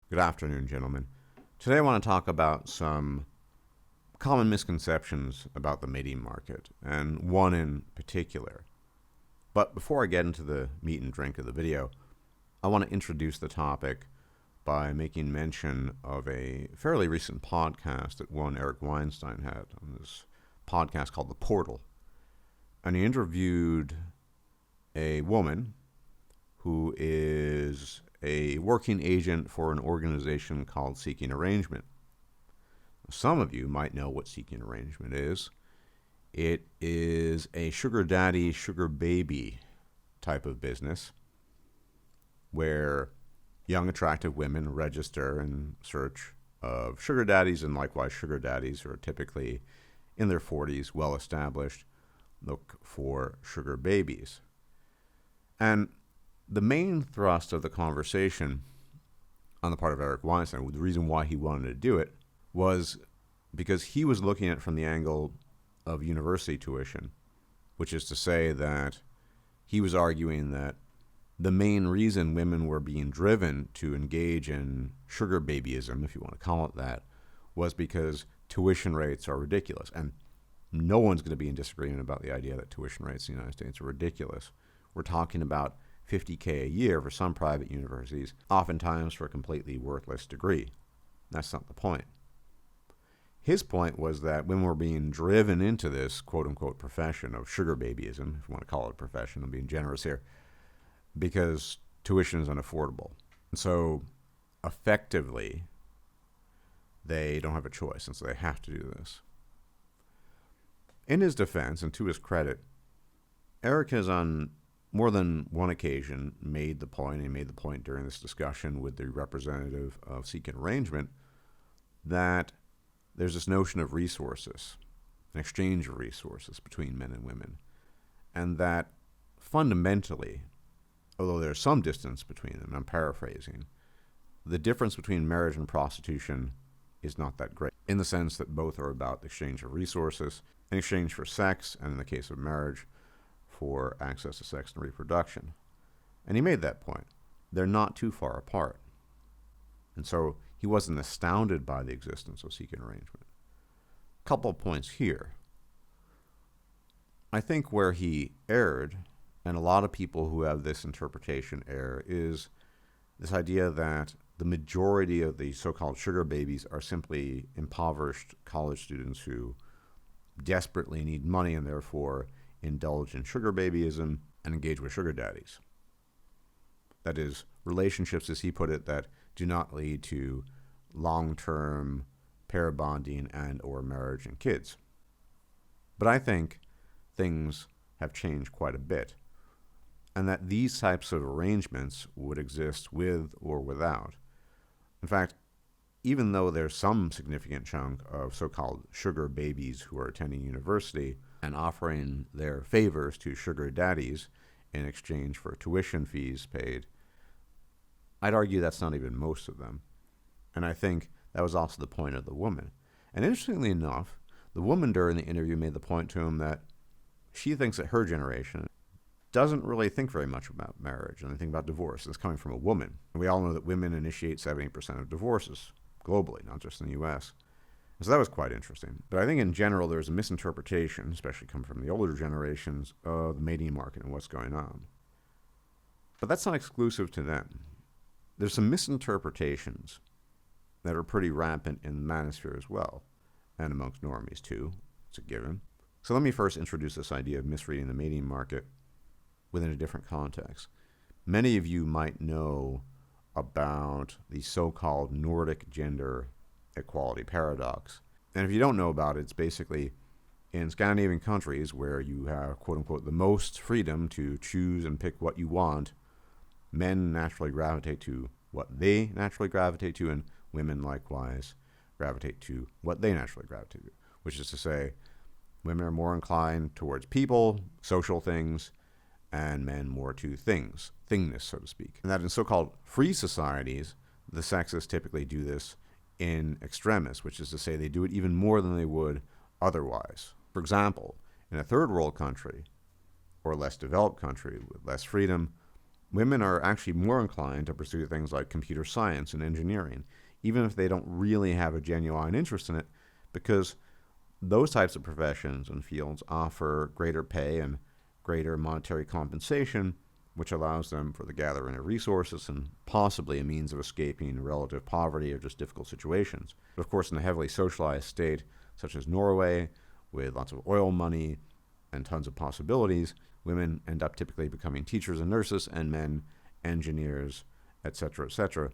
Good afternoon, gentlemen. Today I want to talk about some common misconceptions about the mating market, and one in particular. But before I get into the meat and drink of the video, I want to introduce the topic by making mention of a fairly recent podcast that one Eric Weinstein had on this podcast called The Portal. And he interviewed a woman who is a working agent for an organization called Seeking Arrangement. Some of you might know what Seeking Arrangement is. It is a sugar daddy, sugar baby type of business where young, attractive women register in search of sugar daddies, and likewise sugar daddies who are typically in their 40s, well established, look for sugar babies. And the main thrust of the conversation on the part of Eric Weinstein, the reason why he wanted to do it, was because he was looking at it from the angle of university tuition, which is to say that he was arguing that the main reason women were being driven to engage in sugar babyism, if you want to call it that, was because tuition rates are ridiculous. And no one's going to be in disagreement about the idea that tuition rates in the United States are ridiculous. We're talking about $50,000 a year for some private universities, oftentimes for a completely worthless degree. That's not the point. His point was that women were being driven into this quote-unquote profession of sugar babyism, if you want to call it a profession, I'm being generous here, because tuition is unaffordable. And so effectively, they don't have a choice, and so they have to do this. In his defense, and to his credit, Eric has on more than one occasion made the point, and he made the point during this discussion with the representative of Seeking Arrangement, that there's this notion of resources, an exchange of resources between men and women, and that fundamentally, although there's some distance between them, I'm paraphrasing, the difference between marriage and prostitution is not that great, in the sense that both are about the exchange of resources, in exchange for sex, and in the case of marriage, for access to sex and reproduction. And he made that point. They're not too far apart. And so he wasn't astounded by the existence of Seeking Arrangement. A couple of points here. I think where he erred, and a lot of people who have this interpretation err, is this idea that the majority of the so-called sugar babies are simply impoverished college students who desperately need money and therefore indulge in sugar babyism and engage with sugar daddies. That is, relationships, as he put it, that do not lead to long-term pair bonding and or marriage and kids. But I think things have changed quite a bit, and that these types of arrangements would exist with or without. In fact, even though there's some significant chunk of so-called sugar babies who are attending university and offering their favors to sugar daddies in exchange for tuition fees paid, I'd argue that's not even most of them. And I think that was also the point of the woman. And interestingly enough, the woman during the interview made the point to him that she thinks that her generation doesn't really think very much about marriage and they think about divorce. It's coming from a woman. And we all know that women initiate 70% of divorces globally, not just in the U.S. And so that was quite interesting. But I think in general there's a misinterpretation, especially coming from the older generations, of the mating market and what's going on. But that's not exclusive to them. There's some misinterpretations that are pretty rampant in the manosphere as well, and amongst normies too. It's a given. So let me first introduce this idea of misreading the mating market within a different context. Many of you might know about the so-called Nordic gender equality paradox. And if you don't know about it, it's basically in Scandinavian countries where you have, quote-unquote, the most freedom to choose and pick what you want, men naturally gravitate to what they naturally gravitate to, and women likewise gravitate to what they naturally gravitate to, which is to say, women are more inclined towards people, social things, and men more to things, thingness, so to speak. And that in so-called free societies, the sexes typically do this in extremis, which is to say they do it even more than they would otherwise. For example, in a third world country or less developed country with less freedom, Women are actually more inclined to pursue things like computer science and engineering, even if they don't really have a genuine interest in it, because those types of professions and fields offer greater pay and greater monetary compensation, which allows them for the gathering of resources and possibly a means of escaping relative poverty or just difficult situations. But of course, in a heavily socialized state such as Norway, with lots of oil money and tons of possibilities, women end up typically becoming teachers and nurses, and men engineers, etc., etc.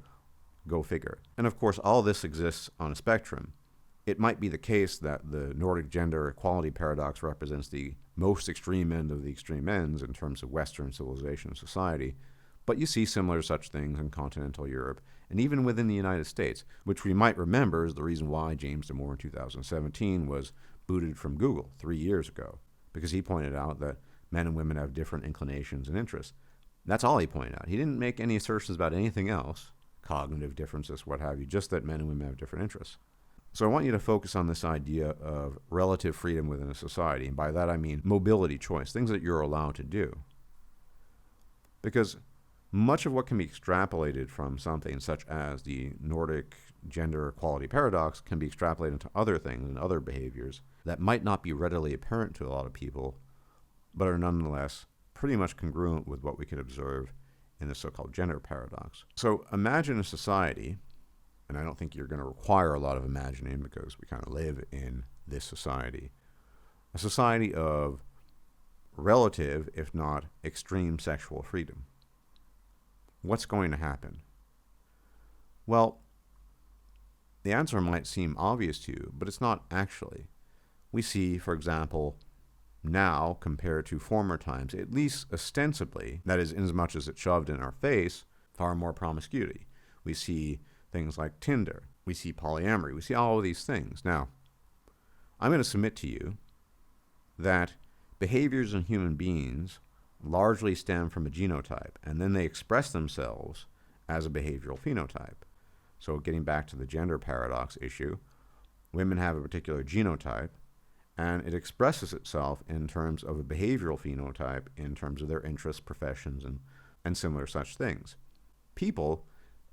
Go figure. And of course, all this exists on a spectrum. It might be the case that the Nordic gender equality paradox represents the most extreme end of the extreme ends in terms of Western civilization and society, but you see similar such things in continental Europe and even within the United States, which we might remember is the reason why James Damore in 2017 was booted from Google 3 years ago, because he pointed out that men and women have different inclinations and interests. That's all he pointed out. He didn't make any assertions about anything else, cognitive differences, what have you, just that men and women have different interests. So I want you to focus on this idea of relative freedom within a society, and by that I mean mobility choice, things that you're allowed to do. Because much of what can be extrapolated from something such as the Nordic gender equality paradox can be extrapolated into other things and other behaviors that might not be readily apparent to a lot of people, but are nonetheless pretty much congruent with what we could observe in the so-called gender paradox. So imagine a society, and I don't think you're going to require a lot of imagining because we kind of live in this society, a society of relative, if not extreme, sexual freedom. What's going to happen? Well, the answer might seem obvious to you, but it's not actually. We see, for example, now compared to former times, at least ostensibly, that is, inasmuch as it's shoved in our face, far more promiscuity. We see things like Tinder. We see polyamory. We see all of these things. Now, I'm going to submit to you that behaviors in human beings largely stem from a genotype, and then they express themselves as a behavioral phenotype. So getting back to the gender paradox issue, women have a particular genotype, and it expresses itself in terms of a behavioral phenotype in terms of their interests, professions, and similar such things. People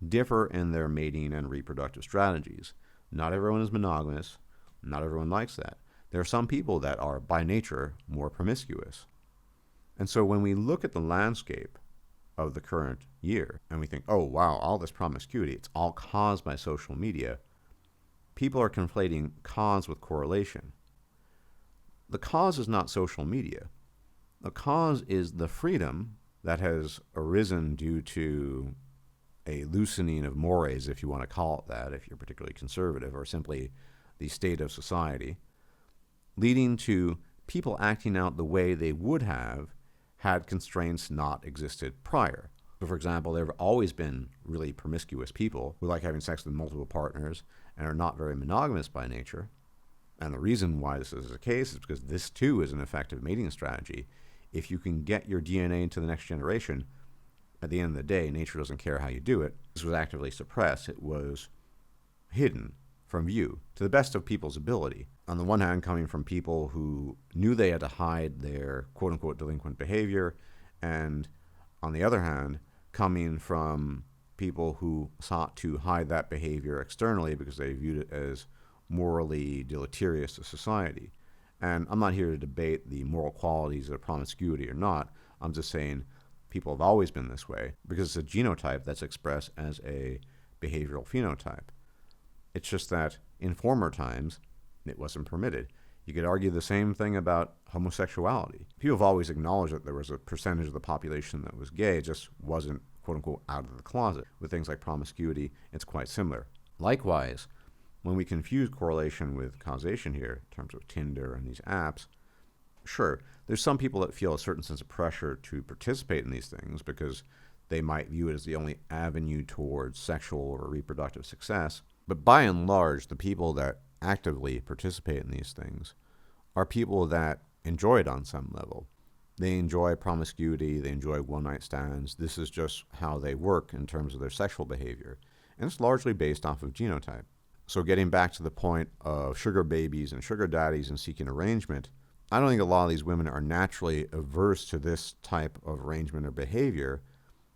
differ in their mating and reproductive strategies. Not everyone is monogamous. Not everyone likes that. There are some people that are, by nature, more promiscuous. And so when we look at the landscape of the current year and we think, oh, wow, all this promiscuity, it's all caused by social media, people are conflating cause with correlation. The cause is not social media. The cause is the freedom that has arisen due to a loosening of mores, if you want to call it that, if you're particularly conservative, or simply the state of society, leading to people acting out the way they would have had constraints not existed prior. So, for example, there have always been really promiscuous people who like having sex with multiple partners and are not very monogamous by nature. And the reason why this is the case is because this, too, is an effective mating strategy. If you can get your DNA into the next generation, at the end of the day, nature doesn't care how you do it. This was actively suppressed. It was hidden from view to the best of people's ability. On the one hand, coming from people who knew they had to hide their quote-unquote delinquent behavior, and on the other hand, coming from people who sought to hide that behavior externally because they viewed it as morally deleterious to society. And I'm not here to debate the moral qualities of promiscuity or not. I'm just saying people have always been this way because it's a genotype that's expressed as a behavioral phenotype. It's just that in former times, it wasn't permitted. You could argue the same thing about homosexuality. People have always acknowledged that there was a percentage of the population that was gay, it just wasn't, quote-unquote, out of the closet. With things like promiscuity, it's quite similar. Likewise, when we confuse correlation with causation here, in terms of Tinder and these apps, sure, there's some people that feel a certain sense of pressure to participate in these things because they might view it as the only avenue towards sexual or reproductive success. But by and large, the people that actively participate in these things are people that enjoy it on some level. They enjoy promiscuity, they enjoy one-night stands. This is just how they work in terms of their sexual behavior. And it's largely based off of genotype. So getting back to the point of sugar babies and sugar daddies and seeking arrangement, I don't think a lot of these women are naturally averse to this type of arrangement or behavior.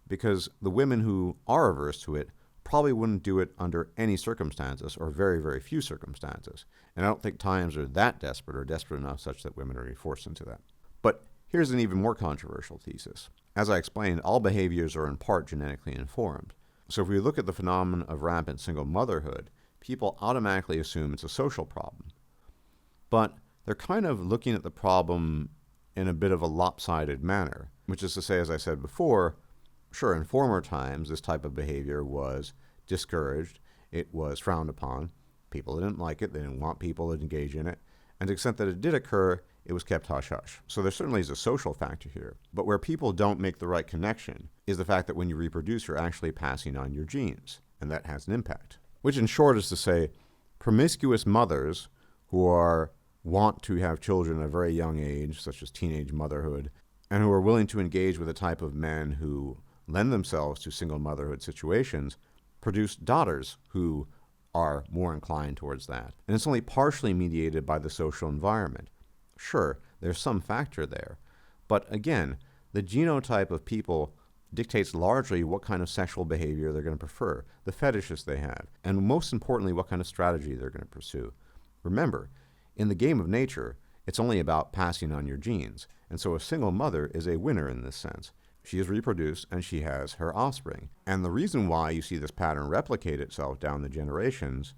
because the women who are averse to it probably wouldn't do it under any circumstances or very, very few circumstances. And I don't think times are that desperate or desperate enough such that women are forced into that. But here's an even more controversial thesis. As I explained, all behaviors are in part genetically informed. So if we look at the phenomenon of rampant single motherhood, people automatically assume it's a social problem. But they're kind of looking at the problem in a bit of a lopsided manner, which is to say, as I said before, sure, in former times, this type of behavior was discouraged. It was frowned upon. People didn't like it. They didn't want people to engage in it. And to the extent that it did occur, it was kept hush-hush. So there certainly is a social factor here. But where people don't make the right connection is the fact that when you reproduce, you're actually passing on your genes. And that has an impact. Which in short is to say, promiscuous mothers who want to have children at a very young age, such as teenage motherhood, and who are willing to engage with a type of men who lend themselves to single motherhood situations, produce daughters who are more inclined towards that. And it's only partially mediated by the social environment. Sure, there's some factor there. But again, the genotype of people dictates largely what kind of sexual behavior they're going to prefer, the fetishes they have, and most importantly, what kind of strategy they're going to pursue. Remember, in the game of nature, it's only about passing on your genes. And so a single mother is a winner in this sense. She is reproduced and she has her offspring. And the reason why you see this pattern replicate itself down the generations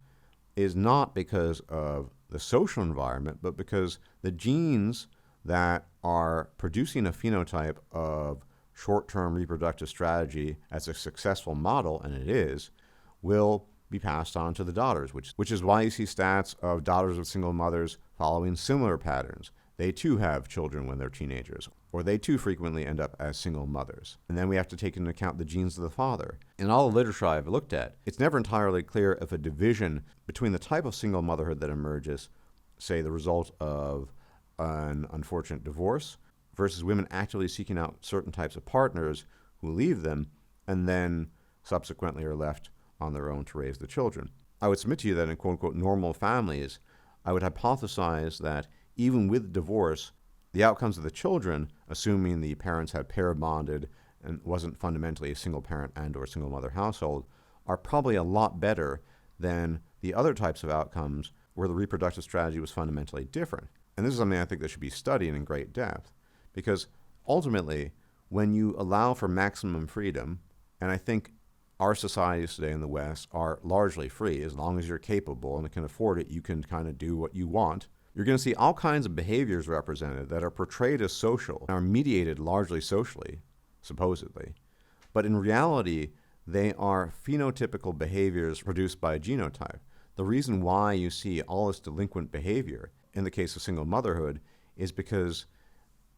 is not because of the social environment, but because the genes that are producing a phenotype of short-term reproductive strategy as a successful model, and it is, will be passed on to the daughters, which is why you see stats of daughters of single mothers following similar patterns. They too have children when they're teenagers, or they too frequently end up as single mothers. And then we have to take into account the genes of the father. In all the literature I've looked at, it's never entirely clear if a division between the type of single motherhood that emerges, say the result of an unfortunate divorce, versus women actively seeking out certain types of partners who leave them and then subsequently are left on their own to raise the children. I would submit to you that in quote-unquote normal families, I would hypothesize that even with divorce, the outcomes of the children, assuming the parents had pair bonded and wasn't fundamentally a single parent and or single mother household, are probably a lot better than the other types of outcomes where the reproductive strategy was fundamentally different. And this is something I think that should be studied in great depth, because ultimately, when you allow for maximum freedom, and I think our societies today in the West are largely free. As long as you're capable and can afford it, you can kind of do what you want. You're going to see all kinds of behaviors represented that are portrayed as social, and are mediated largely socially, supposedly. But in reality, they are phenotypical behaviors produced by a genotype. The reason why you see all this delinquent behavior in the case of single motherhood is because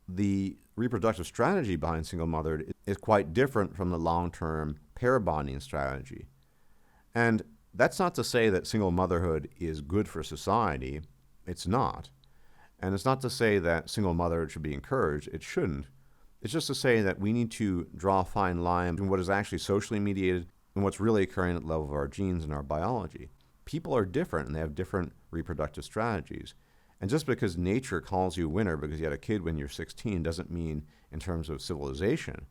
the reproductive strategy behind single motherhood is quite different from the long-term pair bonding strategy. And that's not to say that single motherhood is good for society. It's not. And it's not to say that single motherhood should be encouraged. It shouldn't. It's just to say that we need to draw a fine line between what is actually socially mediated and what's really occurring at the level of our genes and our biology. People are different and they have different reproductive strategies. And just because nature calls you a winner because you had a kid when you're 16 doesn't mean in terms of civilization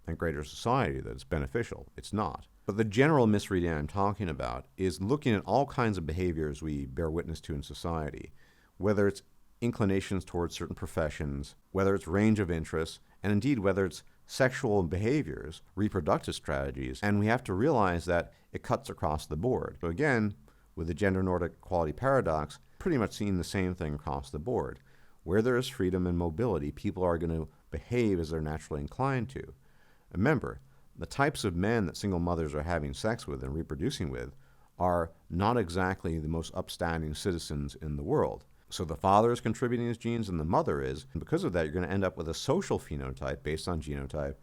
and greater society that it's beneficial. It's not. But the general misreading I'm talking about is looking at all kinds of behaviors we bear witness to in society, whether it's inclinations towards certain professions, whether it's range of interests, and indeed whether it's sexual behaviors, reproductive strategies, and we have to realize that it cuts across the board. So again, with the gender Nordic equality paradox, pretty much seeing the same thing across the board. Where there is freedom and mobility, people are going to behave as they're naturally inclined to. Remember, the types of men that single mothers are having sex with and reproducing with are not exactly the most upstanding citizens in the world. So the father is contributing his genes and the mother is, and because of that, you're going to end up with a social phenotype based on genotype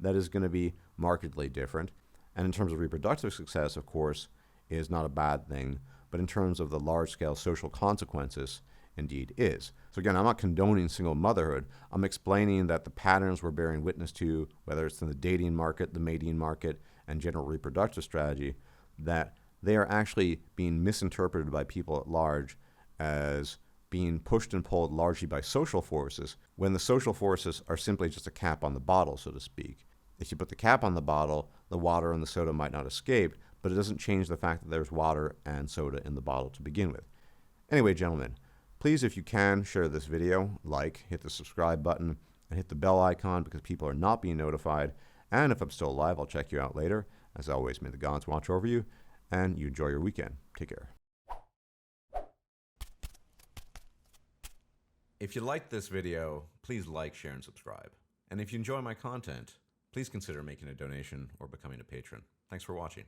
that is going to be markedly different. And in terms of reproductive success, of course, is not a bad thing, but in terms of the large-scale social consequences, indeed is. So again, I'm not condoning single motherhood. I'm explaining that the patterns we're bearing witness to, whether it's in the dating market, the mating market, and general reproductive strategy, that they are actually being misinterpreted by people at large as being pushed and pulled largely by social forces, when the social forces are simply just a cap on the bottle, so to speak. If you put the cap on the bottle, the water and the soda might not escape, but it doesn't change the fact that there's water and soda in the bottle to begin with. Anyway, gentlemen, please, if you can, share this video, hit the subscribe button, and hit the bell icon because people are not being notified. And if I'm still alive, I'll check you out later. As always, may the gods watch over you, and you enjoy your weekend. Take care. If you liked this video, please like, share, and subscribe. And if you enjoy my content, please consider making a donation or becoming a patron. Thanks for watching.